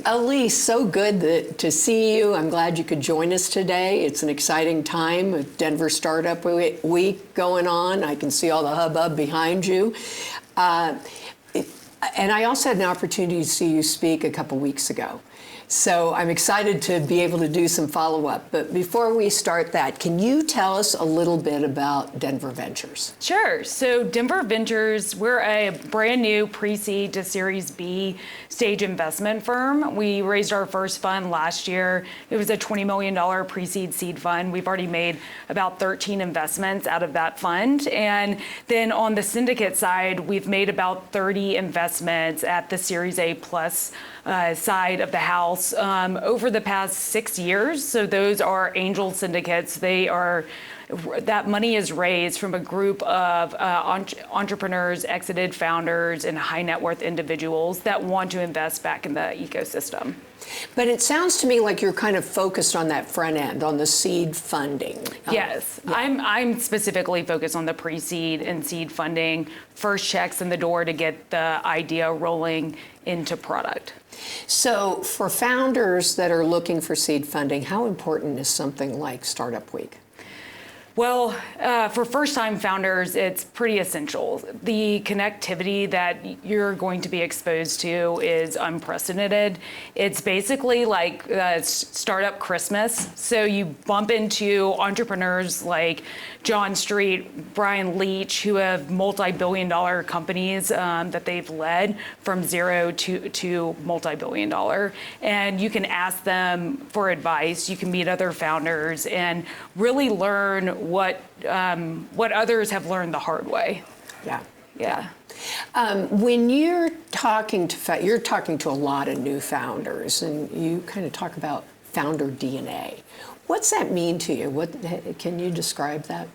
Elyse, so good to see you. I'm glad you could join us today. It's an exciting time with Denver Startup Week going on. I can see all the hubbub behind you. And I also had an opportunity to see you speak a couple weeks ago. So I'm excited to be able to do some follow-up. But before we start that, can you tell us a little bit about Denver Ventures? Sure. So Denver Ventures, we're a brand new pre-seed to Series B stage investment firm. We raised our first fund last year. It was a $20 million pre-seed seed fund. We've already made about 13 investments out of that fund. And then on the syndicate side, we've made about 30 investments at the Series A plus side of the house over the past 6 years. So those are angel syndicates. That money is raised from a group of entrepreneurs, exited founders, and high net worth individuals that want to invest back in the ecosystem. But it sounds to me like you're kind of focused on that front end, on the seed funding. Yes, yeah. I'm specifically focused on the pre-seed and seed funding, first checks in the door to get the idea rolling into product. So for founders that are looking for seed funding, how important is something like Startup Week? Well, for first-time founders, it's pretty essential. The connectivity that you're going to be exposed to is unprecedented. It's basically like startup Christmas. So you bump into entrepreneurs like John Street, Brian Leach, who have multi-billion-dollar companies that they've led from zero to multi-billion-dollar. And you can ask them for advice. You can meet other founders and really learn what others have learned the hard way. Yeah. Yeah. When you're talking to a lot of new founders, and you kind of talk about founder DNA. What's that mean to you? Can you describe that?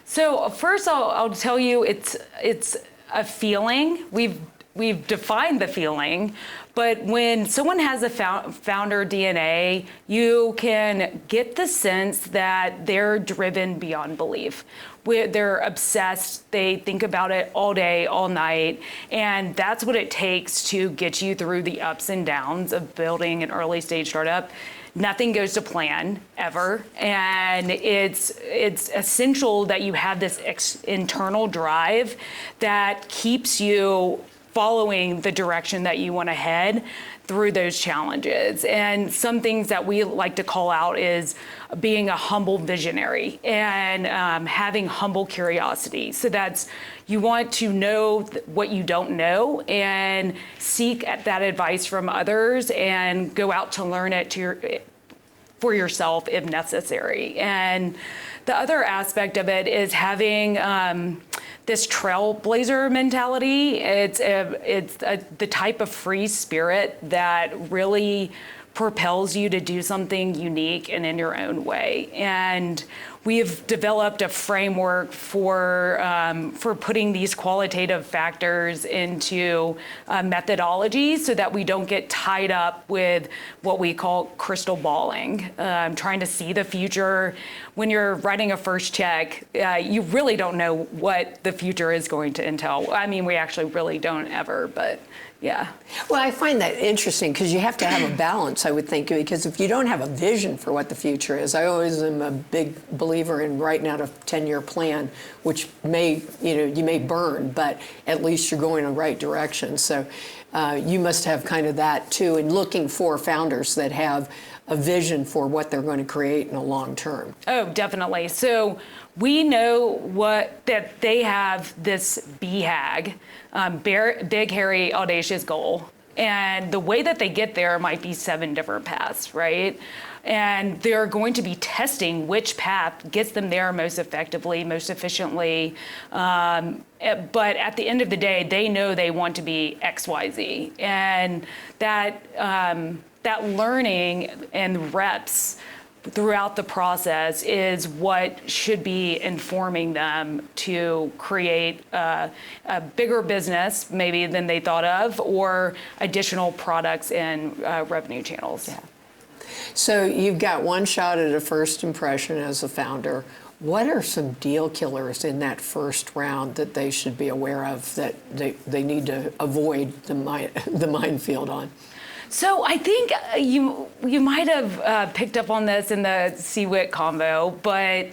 So first, I'll tell you, it's a feeling. We've defined the feeling, but when someone has a founder DNA, you can get the sense that they're driven beyond belief. They're obsessed. They think about it all day, all night, and that's what it takes to get you through the ups and downs of building an early stage startup. Nothing goes to plan ever, and it's essential that you have this internal drive that keeps you following the direction that you want to head through those challenges. And some things that we like to call out is being a humble visionary and having humble curiosity. So that's, you want to know what you don't know and seek that advice from others and go out to learn it for yourself if necessary. And the other aspect of it is having this trailblazer mentality. It's the type of free spirit that really propels you to do something unique and in your own way. And we've developed a framework for putting these qualitative factors into methodology so that we don't get tied up with what we call crystal balling, trying to see the future. When you're writing a first check, you really don't know what the future is going to entail. I mean, we actually really don't ever, but yeah. Well, I find that interesting because you have to have a balance, I would think, because if you don't have a vision for what the future is, I always am a big believer in writing out a 10-year plan, which you may burn, but at least you're going in the right direction. So you must have kind of that too, and looking for founders that have a vision for what they're going to create in the long term. Oh, definitely. So we know that they have this BHAG, big, hairy, audacious goal. And the way that they get there might be 7 different paths, right? And they're going to be testing which path gets them there most effectively, most efficiently. But at the end of the day, they know they want to be XYZ. And that learning and reps throughout the process is what should be informing them to create a bigger business maybe than they thought of, or additional products and revenue channels. Yeah. So you've got one shot at a first impression as a founder. What are some deal killers in that first round that they should be aware of that they need to avoid the minefield on? So I think you might have picked up on this in the CWIT convo, but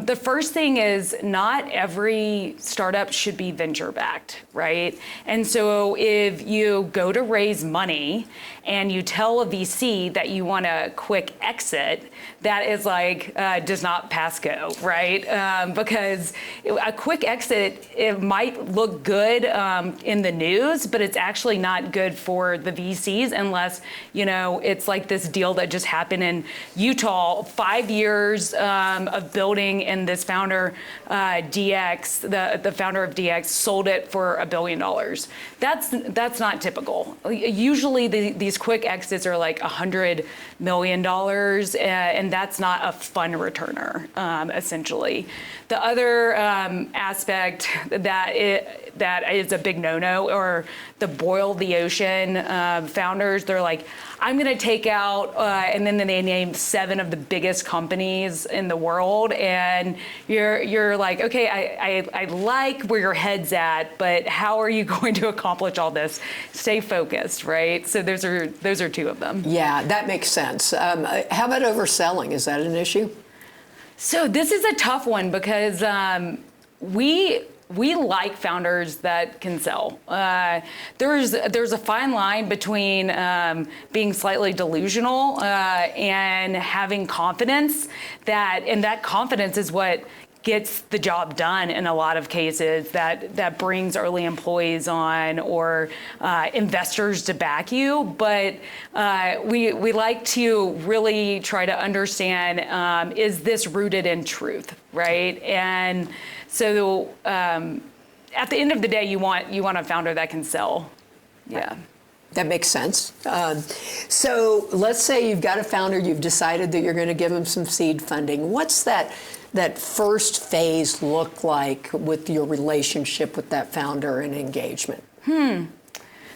the first thing is not every startup should be venture backed, right? And so if you go to raise money and you tell a VC that you want a quick exit, that is like does not pass go, right? Because a quick exit, it might look good in the news, but it's actually not good for the VCs unless, it's like this deal that just happened in Utah, 5 years of building, and this founder, DX, the founder of DX, sold it for $1 billion. That's not typical. Usually these quick exits are like $100 million, and that's not a fun returner, essentially. The other aspect that is a big no-no, or the boil the ocean founders. They're like, I'm going to take out, and then they name 7 of the biggest companies in the world, and you're like, okay, I like where your head's at, but how are you going to accomplish all this? Stay focused, right? So those are 2 of them. Yeah, that makes sense. How about overselling? Is that an issue? So this is a tough one because we like founders that can sell. There's a fine line between being slightly delusional and having confidence, and that confidence is what gets the job done in a lot of cases, that brings early employees on or investors to back you. But we like to really try to understand, is this rooted in truth, right? And so at the end of the day, you want a founder that can sell. Yeah. That makes sense. So let's say you've got a founder, you've decided that you're going to give them some seed funding. What's that first phase look like with your relationship with that founder and engagement?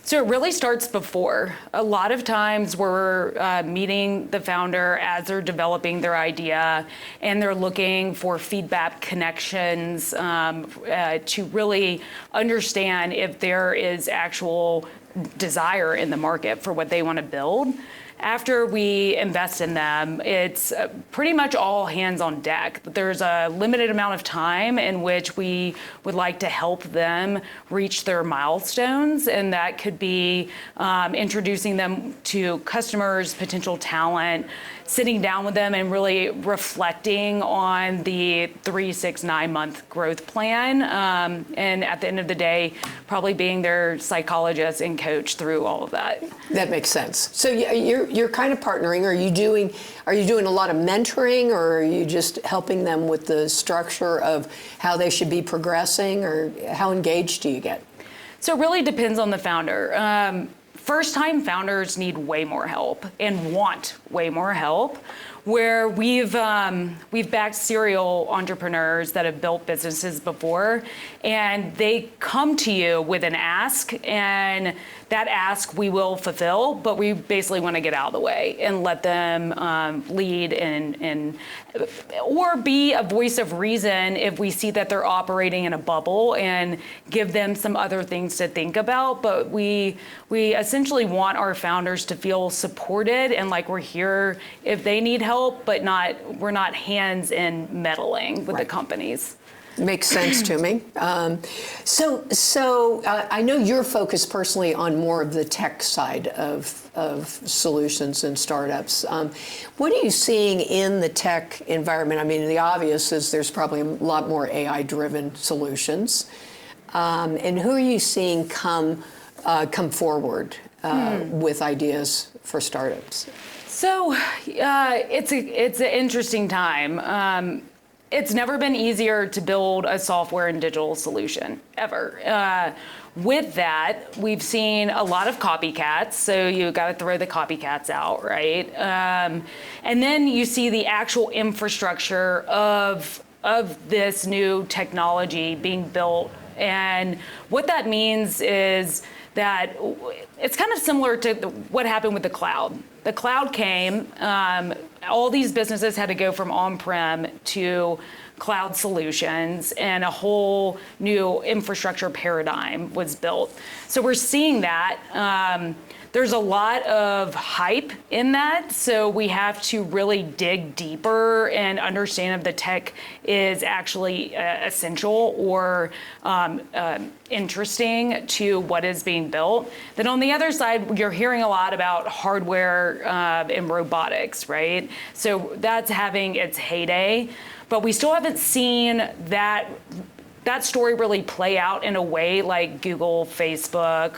So it really starts before. A lot of times we're meeting the founder as they're developing their idea, and they're looking for feedback connections to really understand if there is actual desire in the market for what they want to build. After we invest in them, it's pretty much all hands on deck. There's a limited amount of time in which we would like to help them reach their milestones, and that could be introducing them to customers, potential talent, sitting down with them and really reflecting on the 3, 6, 9 month growth plan. And at the end of the day, probably being their psychologist and coach through all of that. That makes sense. So you're kind of partnering. Are you doing a lot of mentoring, or are you just helping them with the structure of how they should be progressing, or how engaged do you get? So it really depends on the founder. First-time founders need way more help and want way more help. Where we've backed serial entrepreneurs that have built businesses before, and they come to you with an ask, and that ask we will fulfill, but we basically want to get out of the way and let them lead and or be a voice of reason if we see that they're operating in a bubble, and give them some other things to think about. But we essentially want our founders to feel supported and like we're here if they need help, but we're not hands in meddling with the companies. Makes sense to me. So I know you're focused personally on more of the tech side of solutions and startups. What are you seeing in the tech environment? I mean, the obvious is there's probably a lot more AI-driven solutions. And who are you seeing come forward with ideas for startups? So it's an interesting time. It's never been easier to build a software and digital solution, ever. With that, we've seen a lot of copycats, so you got to throw the copycats out, right? And then you see the actual infrastructure of this new technology being built. And what that means is that it's kind of similar to what happened with the cloud. The cloud came, all these businesses had to go from on-prem to cloud solutions, and a whole new infrastructure paradigm was built. So we're seeing that. There's a lot of hype in that, so we have to really dig deeper and understand if the tech is actually essential or interesting to what is being built. Then on the other side, you're hearing a lot about hardware and robotics, right? So that's having its heyday, but we still haven't seen that story really play out in a way like Google, Facebook.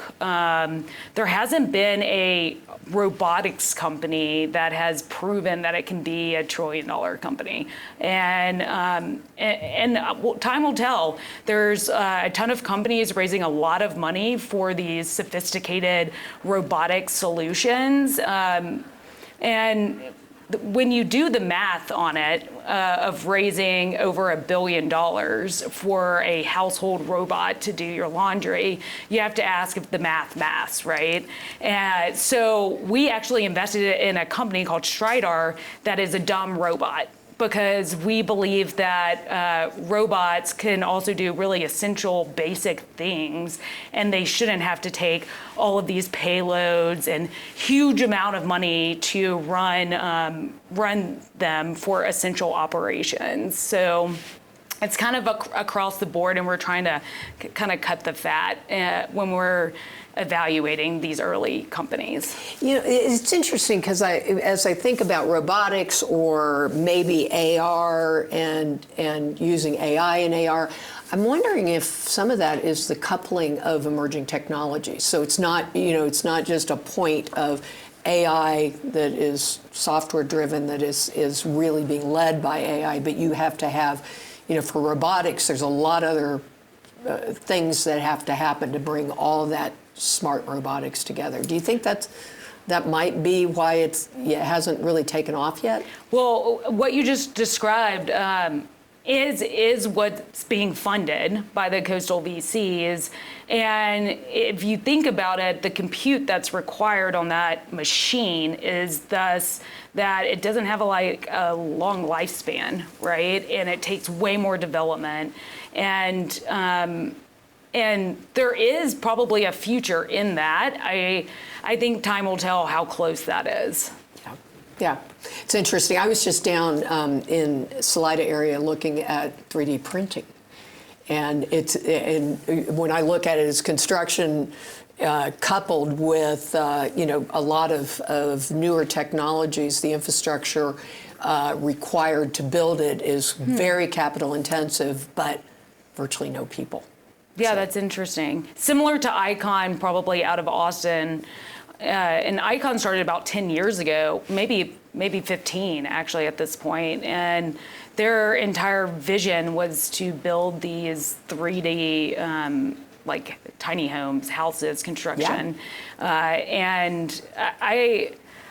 There hasn't been a robotics company that has proven that it can be $1 trillion company. And time will tell. There's a ton of companies raising a lot of money for these sophisticated robotic solutions. And when you do the math on it, of raising over $1 billion for a household robot to do your laundry, you have to ask if the maths, right? And so we actually invested in a company called Stridar that is a dumb robot, because we believe that robots can also do really essential basic things, and they shouldn't have to take all of these payloads and huge amount of money to run them for essential operations. So it's kind of across the board, and we're trying to kind of cut the fat when we're evaluating these early companies. You know, it's interesting because as I think about robotics or maybe AR and using AI and AR, I'm wondering if some of that is the coupling of emerging technologies. So it's not, it's not just a point of AI that is software driven, that is really being led by AI, but you have to have, for robotics, there's a lot of other things that have to happen to bring all that smart robotics together. Do you think that might be why it hasn't really taken off yet? Well, what you just described is what's being funded by the coastal VCs. And if you think about it, the compute that's required on that machine is thus that it doesn't have a long lifespan, right? And it takes way more development. And there is probably a future in that. I think time will tell how close that is. Yeah, it's interesting. I was just down in Salida area looking at 3D printing, and when I look at it as construction coupled with a lot of newer technologies, the infrastructure required to build it is very capital intensive, but virtually no people. Yeah, that's interesting. Similar to Icon, probably out of Austin. And Icon started about 10 years ago, maybe 15 actually at this point. And their entire vision was to build these 3D like tiny homes, houses, construction. Yeah. And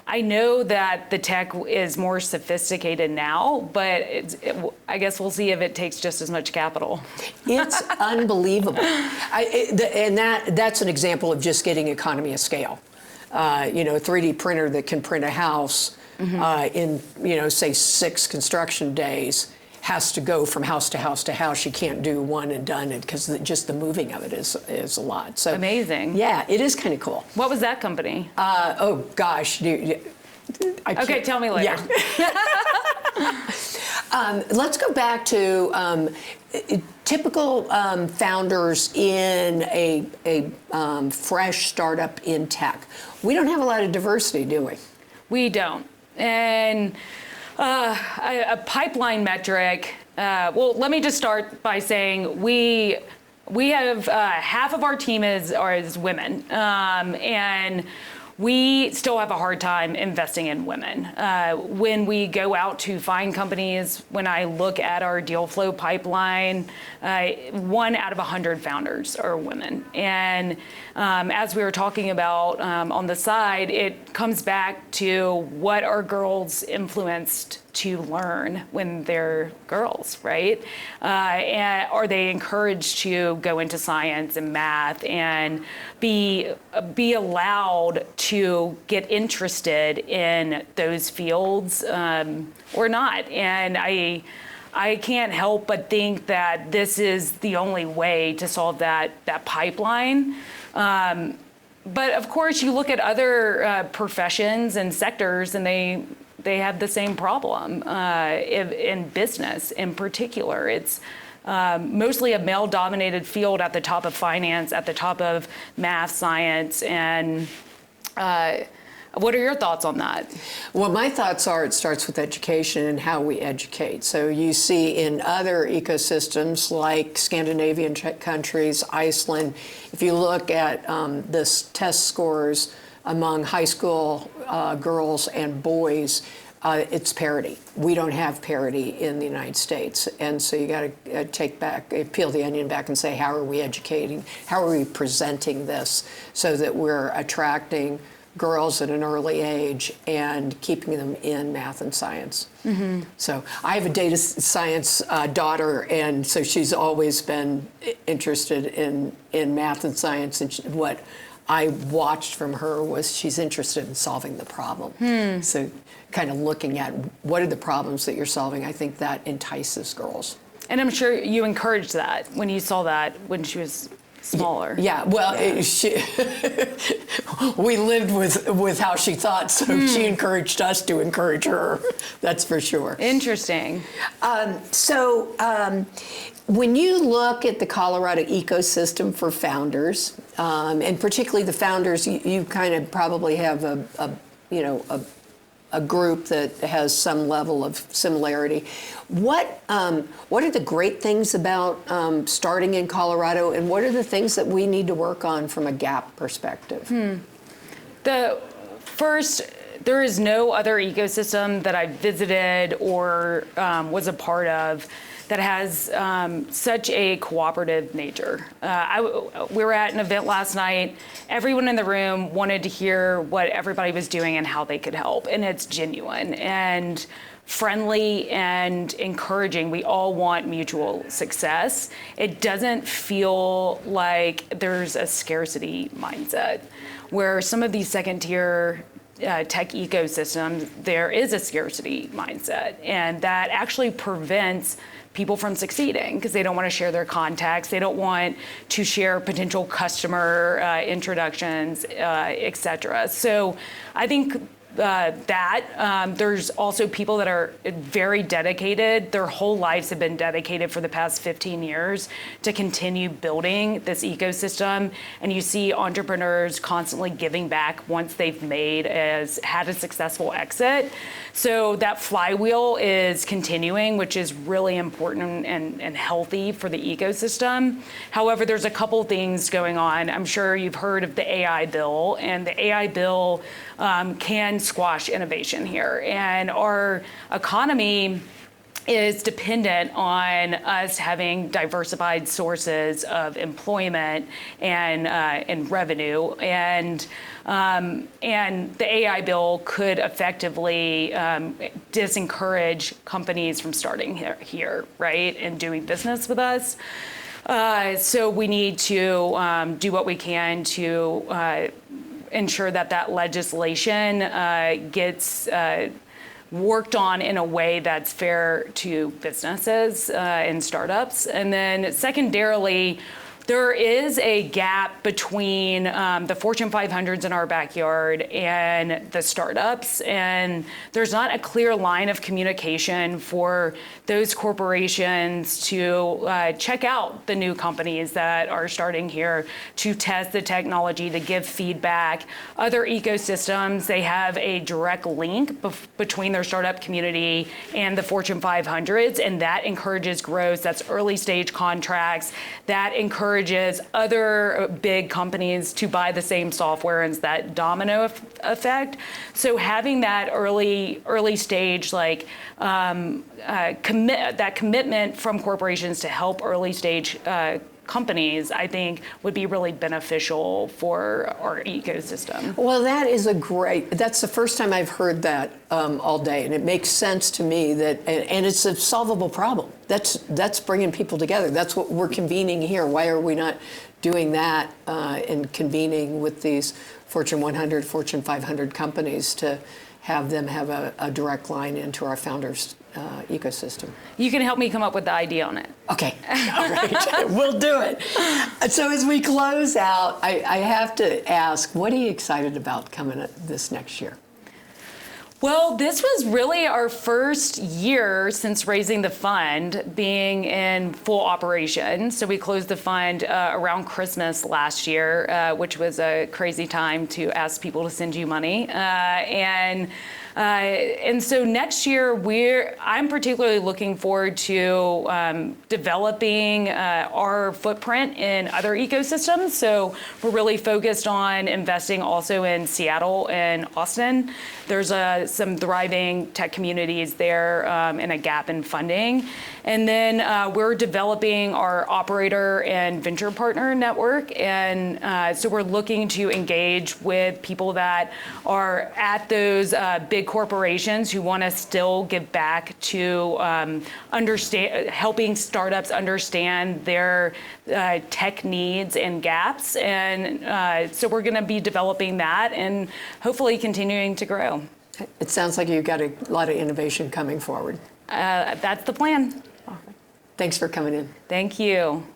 I know that the tech is more sophisticated now, but I guess we'll see if it takes just as much capital. It's unbelievable. And that's an example of just getting economy of scale. A 3D printer that can print a house in, say 6 construction days has to go from house to house to house. You can't do one and done it because just the moving of it is a lot. So amazing. Yeah, it is kind of cool. What was that company? Oh gosh. Okay, tell me later. Yeah. Let's go back to typical founders in a fresh startup in tech. We don't have a lot of diversity, do we? We don't. And a pipeline metric, well, let me just start by saying we have half of our team is women, and we still have a hard time investing in women. When we go out to find companies, when I look at our deal flow pipeline, 1 out of 100 founders are women. And as we were talking about on the side, it comes back to what are girls influenced to learn when they're girls, right? And are they encouraged to go into science and math and be allowed to get interested in those fields or not? And I can't help but think that this is the only way to solve that pipeline. But of course, you look at other professions and sectors, and they have the same problem. In business, in particular, it's mostly a male-dominated field at the top of finance, at the top of math, science, and what are your thoughts on that? Well, my thoughts are it starts with education and how we educate. So you see in other ecosystems like Scandinavian countries, Iceland, if you look at the test scores among high school girls and boys, it's parity. We don't have parity in the United States. And so you got to peel the onion back and say, how are we educating? How are we presenting this so that we're attracting girls at an early age and keeping them in math and science? Mm-hmm. So I have a data science daughter, and so she's always been interested in math and science, and what I watched from her was she's interested in solving the problem. So kind of looking at what are the problems that you're solving, I think that entices girls. And I'm sure you encouraged that when you saw that when she was smaller. Yeah, well, we lived with how she thought, so she encouraged us to encourage her. That's for sure. Interesting. When you look at the Colorado ecosystem for founders, and particularly the founders, you kind of probably have a group that has some level of similarity. What are the great things about starting in Colorado, and what are the things that we need to work on from a gap perspective? The first, there is no other ecosystem that I visited or was a part of that has such a cooperative nature. We were at an event last night. Everyone in the room wanted to hear what everybody was doing and how they could help. And it's genuine and friendly and encouraging. We all want mutual success. It doesn't feel like there's a scarcity mindset, where some of these second-tier tech ecosystems, there is a scarcity mindset, and that actually prevents people from succeeding because they don't want to share their contacts, they don't want to share potential customer introductions, et cetera. So I think there's also people that are very dedicated. Their whole lives have been dedicated for the past 15 years to continue building this ecosystem. And you see entrepreneurs constantly giving back once they've had a successful exit. So that flywheel is continuing, which is really important and healthy for the ecosystem. However, there's a couple things going on. I'm sure you've heard of the AI bill, and the AI bill can squash innovation here. And our economy is dependent on us having diversified sources of employment and revenue. And the AI bill could effectively disencourage companies from starting here, right, and doing business with us. So we need to do what we can to ensure that legislation gets worked on in a way that's fair to businesses and startups. And then secondarily, there is a gap between the Fortune 500s in our backyard and the startups, and there's not a clear line of communication for those corporations to check out the new companies that are starting here, to test the technology, to give feedback. Other ecosystems, they have a direct link between their startup community and the Fortune 500s, and that encourages growth. That's early stage contracts. That encourages other big companies to buy the same software, and it's that domino effect. So having that early stage commitment from corporations to help early stage companies, I think, would be really beneficial for our ecosystem. Well, that's the first time I've heard that all day, and it makes sense to me and it's a solvable problem. That's bringing people together. That's what we're convening here. Why are we not doing that and convening with these Fortune 100, Fortune 500 companies to have them have a direct line into our founders ecosystem? You can help me come up with the idea on it. Okay, all right, we'll do it. So as we close out, I have to ask, what are you excited about coming this next year? Well, this was really our first year since raising the fund being in full operation. So we closed the fund around Christmas last year, which was a crazy time to ask people to send you money. And so next year, I'm particularly looking forward to developing our footprint in other ecosystems. So we're really focused on investing also in Seattle and Austin. There's some thriving tech communities there and a gap in funding. And then we're developing our operator and venture partner network. And so we're looking to engage with people that are at those big corporations who want to still give back to helping startups understand their tech needs and gaps. And so we're going to be developing that and hopefully continuing to grow. It sounds like you've got a lot of innovation coming forward. That's the plan. Thanks for coming in. Thank you.